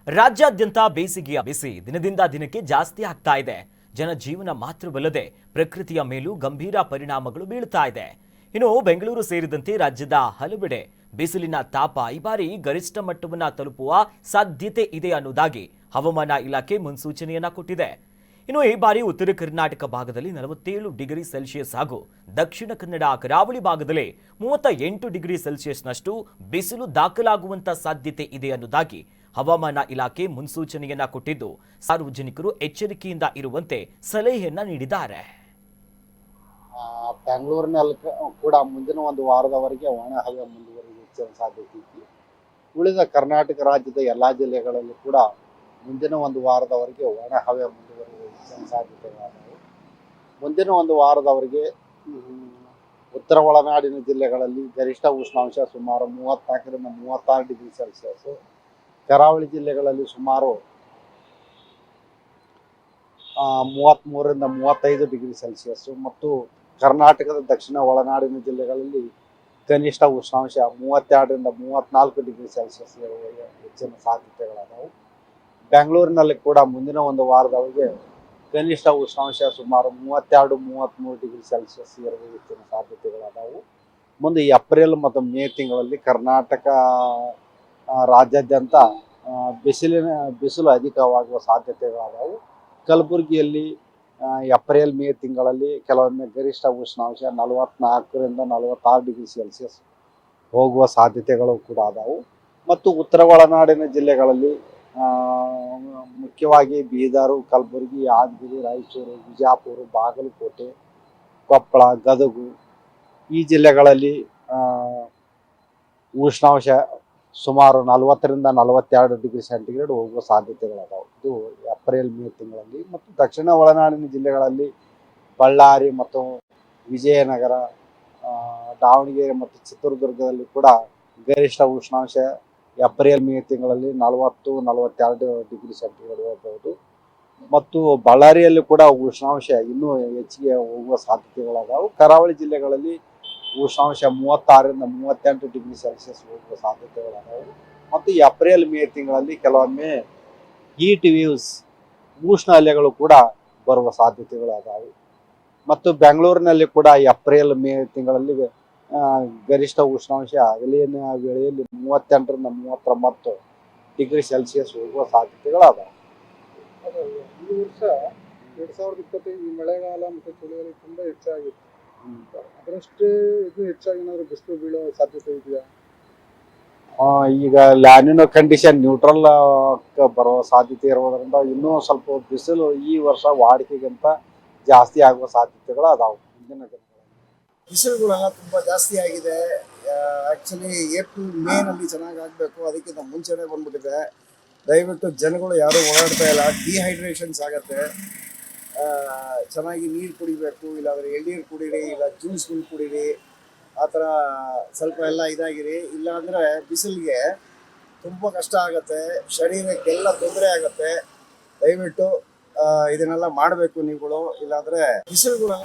ರಾಜ್ಯಾದ್ಯಂತ ಬೇಸಿಗೆಯ ಬಿಸಿ ದಿನದಿಂದ ದಿನಕ್ಕೆ ಜಾಸ್ತಿ ಆಗ್ತಾ ಇದೆ. ಜನಜೀವನ ಮಾತ್ರವಲ್ಲದೆ ಪ್ರಕೃತಿಯ ಮೇಲೂ ಗಂಭೀರ ಪರಿಣಾಮಗಳು ಬೀಳ್ತಾ ಇದೆ. ಇನ್ನು ಬೆಂಗಳೂರು ಸೇರಿದಂತೆ ರಾಜ್ಯದ ಹಲವೆಡೆ ಬಿಸಿಲಿನ ತಾಪ ಈ ಬಾರಿ ಗರಿಷ್ಠ ಮಟ್ಟವನ್ನು ತಲುಪುವ ಸಾಧ್ಯತೆ ಇದೆ ಅನ್ನೋದಾಗಿ ಹವಾಮಾನ ಇಲಾಖೆ ಮುನ್ಸೂಚನೆಯನ್ನ ಕೊಟ್ಟಿದೆ. ಇನ್ನು ಈ ಬಾರಿ ಉತ್ತರ ಕರ್ನಾಟಕ ಭಾಗದಲ್ಲಿ 47 ಡಿಗ್ರಿ ಸೆಲ್ಸಿಯಸ್ ಹಾಗೂ ದಕ್ಷಿಣ ಕನ್ನಡ ಕರಾವಳಿ ಭಾಗದಲ್ಲಿ 38 ಡಿಗ್ರಿ ಸೆಲ್ಸಿಯಸ್ನಷ್ಟು ಬಿಸಿಲು ದಾಖಲಾಗುವಂತ ಸಾಧ್ಯತೆ ಇದೆ ಅನ್ನೋದಾಗಿ ಹವಾಮಾನ ಇಲಾಖೆ ಮುನ್ಸೂಚನೆಯನ್ನ ಕೊಟ್ಟಿದ್ದು, ಸಾರ್ವಜನಿಕರು ಎಚ್ಚರಿಕೆಯಿಂದ ಇರುವಂತೆ ಸಲಹೆಯನ್ನ ನೀಡಿದ್ದಾರೆ. ಬೆಂಗಳೂರಿನಲ್ಲಿ ಕೂಡ ಮುಂದಿನ ಒಂದು ವಾರದವರೆಗೆ ಒಣ ಹವೆ ಮುಂದುವರಿಯುವ ಸಾಧ್ಯತೆ ಇದೆ. ಉಳಿದ ಕರ್ನಾಟಕ ರಾಜ್ಯದ ಎಲ್ಲಾ ಜಿಲ್ಲೆಗಳಲ್ಲಿ ಕೂಡ ಮುಂದಿನ ಒಂದು ವಾರದವರೆಗೆ ಒಣ ಹವೆ ಮುಂದುವರಿಯುವ ಸಾಧ್ಯತೆಗಳಾದವು. ಮುಂದಿನ ಒಂದು ವಾರದವರೆಗೆ ಉತ್ತರ ಒಳನಾಡಿನ ಜಿಲ್ಲೆಗಳಲ್ಲಿ ಗರಿಷ್ಠ ಉಷ್ಣಾಂಶ ಸುಮಾರು 34ರಿಂದ 36 ಡಿಗ್ರಿ ಸೆಲ್ಸಿಯಸ್, ಕರಾವಳಿ ಜಿಲ್ಲೆಗಳಲ್ಲಿ ಸುಮಾರು 33ರಿಂದ 35 ಡಿಗ್ರಿ ಸೆಲ್ಸಿಯಸ್ ಮತ್ತು ಕರ್ನಾಟಕದ ದಕ್ಷಿಣ ಒಳನಾಡಿನ ಜಿಲ್ಲೆಗಳಲ್ಲಿ ಕನಿಷ್ಠ ಉಷ್ಣಾಂಶ 32ರಿಂದ 34 ಡಿಗ್ರಿ ಸೆಲ್ಸಿಯಸ್ ಇರುವ ಹೆಚ್ಚಿನ ಸಾಧ್ಯತೆಗಳಾದವು. ಬೆಂಗಳೂರಿನಲ್ಲಿ ಕೂಡ ಮುಂದಿನ ಒಂದು ವಾರದವರೆಗೆ ಕನಿಷ್ಠ ಉಷ್ಣಾಂಶ ಸುಮಾರು 32-33 ಡಿಗ್ರಿ ಸೆಲ್ಸಿಯಸ್ ಇರುವ ಹೆಚ್ಚಿನ ಸಾಧ್ಯತೆಗಳಾದವು. ಮುಂದೆ ಏಪ್ರಿಲ್ ಮತ್ತು ಮೇ ತಿಂಗಳಲ್ಲಿ ಕರ್ನಾಟಕ ರಾಜ್ಯಾದ್ಯಂತ ಬಿಸಿಲು ಅಧಿಕವಾಗುವ ಸಾಧ್ಯತೆಗಳಾದವು. ಕಲಬುರಗಿಯಲ್ಲಿ ಏಪ್ರಿಲ್ ಮೇ ತಿಂಗಳಲ್ಲಿ ಕೆಲವೊಮ್ಮೆ ಗರಿಷ್ಠ ಉಷ್ಣಾಂಶ 44ರಿಂದ 46 ಡಿಗ್ರಿ ಸೆಲ್ಸಿಯಸ್ ಹೋಗುವ ಸಾಧ್ಯತೆಗಳು ಕೂಡ ಆದವು. ಮತ್ತು ಉತ್ತರ ಒಳನಾಡಿನ ಜಿಲ್ಲೆಗಳಲ್ಲಿ ಮುಖ್ಯವಾಗಿ ಬೀದರು, ಕಲಬುರಗಿ, ಯಾದಗಿರಿ, ರಾಯಚೂರು, ವಿಜಯಪುರ, ಬಾಗಲಕೋಟೆ, ಕೊಪ್ಪಳ, ಗದಗು ಈ ಜಿಲ್ಲೆಗಳಲ್ಲಿ ಉಷ್ಣಾಂಶ ಸುಮಾರು 40ರಿಂದ 42 ಡಿಗ್ರಿ ಸೆಂಟಿಗ್ರೇಡ್ ಹೋಗುವ ಸಾಧ್ಯತೆಗಳದಾವು. ಇದು ಏಪ್ರಿಲ್ ಮೇ ತಿಂಗಳಲ್ಲಿ. ಮತ್ತು ದಕ್ಷಿಣ ಒಳನಾಡಿನ ಜಿಲ್ಲೆಗಳಲ್ಲಿ ಬಳ್ಳಾರಿ ಮತ್ತು ವಿಜಯನಗರ, ದಾವಣಗೆರೆ ಮತ್ತು ಚಿತ್ರದುರ್ಗದಲ್ಲಿ ಕೂಡ ಗರಿಷ್ಠ ಉಷ್ಣಾಂಶ ಏಪ್ರಿಲ್ ಮೇ ತಿಂಗಳಲ್ಲಿ 40-42 ಡಿಗ್ರಿ ಸೆಂಟಿಗ್ರೇಡ್ ಹೋಗಬಹುದು. ಮತ್ತು ಬಳ್ಳಾರಿಯಲ್ಲಿ ಕೂಡ ಉಷ್ಣಾಂಶ ಇನ್ನೂ ಹೆಚ್ಚಿಗೆ ಹೋಗುವ ಸಾಧ್ಯತೆಗಳದಾವು. ಕರಾವಳಿ ಜಿಲ್ಲೆಗಳಲ್ಲಿ ಉಷ್ಣಾಂಶ 36ರಿಂದ 38 ಡಿಗ್ರಿ ಸೆಲ್ಸಿಯಸ್ ಹೋಗುವ ಸಾಧ್ಯತೆಗಳದಾವು. ಮತ್ತು ಏಪ್ರಿಲ್ ಮೇ ತಿಂಗಳಲ್ಲಿ ಕೆಲವೊಮ್ಮೆ ಹೀಟ್ ವೇವ್ಸ್ ಉಷ್ಣ ಅಲೆಗಳು ಕೂಡ ಬರುವ ಸಾಧ್ಯತೆಗಳದಾವು. ಮತ್ತು ಬೆಂಗಳೂರಿನಲ್ಲಿ ಕೂಡ ಏಪ್ರಿಲ್ ಮೇ ತಿಂಗಳಲ್ಲಿ ಗರಿಷ್ಠ ಉಷ್ಣಾಂಶ ಹಗಲಿನ ವೇಳೆಯಲ್ಲಿ 38ರಿಂದ 39 ಡಿಗ್ರಿ ಸೆಲ್ಸಿಯಸ್ ಹೋಗುವ ಸಾಧ್ಯತೆಗಳದಾವು. ಈ ವರ್ಷ 2025 ಮಳೆಗಾಲ ಮತ್ತು ಚಳಿಗಾಲ ತುಂಬಾ ಹೆಚ್ಚಾಗಿತ್ತು. ಅದರಷ್ಟೇ ಇದು ಹೆಚ್ಚಾಗಿ ಏನಾದ್ರು ಬಿಸಿಲು ಬೀಳೋ ಸಾಧ್ಯತೆ ಇದೆಯಾ? ಈಗ ಲ್ಯಾನಿನೋ ಕಂಡೀಷನ್ ನ್ಯೂಟ್ರಲ್ ಬರುವ ಸಾಧ್ಯತೆ ಇರೋದ್ರಿಂದ ಇನ್ನೂ ಸ್ವಲ್ಪ ಬಿಸಿಲು ಈ ವರ್ಷ ವಾಡಿಕೆಗಿಂತ ಜಾಸ್ತಿ ಆಗುವ ಸಾಧ್ಯತೆಗಳು ಅದಾವು. ಮುಂದಿನ ದಿನಗಳಲ್ಲಿ ಬಿಸಿಲುಗಳೆಲ್ಲ ತುಂಬ ಜಾಸ್ತಿ ಆಗಿದೆ. ಆ್ಯಕ್ಚುಲಿ ಏಪ್ರಿಲ್ ಮೇನಲ್ಲಿ ಚೆನ್ನಾಗಿ ಆಗಬೇಕು, ಅದಕ್ಕಿಂತ ಮುಂಚೆನೇ ಬಂದ್ಬಿಟ್ಟಿದೆ. ದಯವಿಟ್ಟು ಜನಗಳು ಯಾರೂ ಓಡಾಡ್ತಾ ಇಲ್ಲ, ಡಿಹೈಡ್ರೇಷನ್ಸ್ ಆಗುತ್ತೆ. ಚೆನ್ನಾಗಿ ನೀರು ಕುಡಿಬೇಕು, ಇಲ್ಲಾಂದರೆ ಎಳ್ನೀರು ಕುಡೀರಿ, ಇಲ್ಲ ಜ್ಯೂಸ್ಗಳು ಕುಡೀರಿ, ಆ ಥರ ಸ್ವಲ್ಪ ಎಲ್ಲ ಇದಾಗಿರಿ. ಇಲ್ಲಾಂದರೆ ಬಿಸಿಲಿಗೆ ತುಂಬ ಕಷ್ಟ ಆಗುತ್ತೆ, ಶರೀರಕ್ಕೆಲ್ಲ ತೊಂದರೆ ಆಗುತ್ತೆ. ದಯವಿಟ್ಟು ಇದನ್ನೆಲ್ಲ ಮಾಡಬೇಕು ನೀವುಗಳು, ಇಲ್ಲಾಂದರೆ ಬಿಸಿಲುಗಳು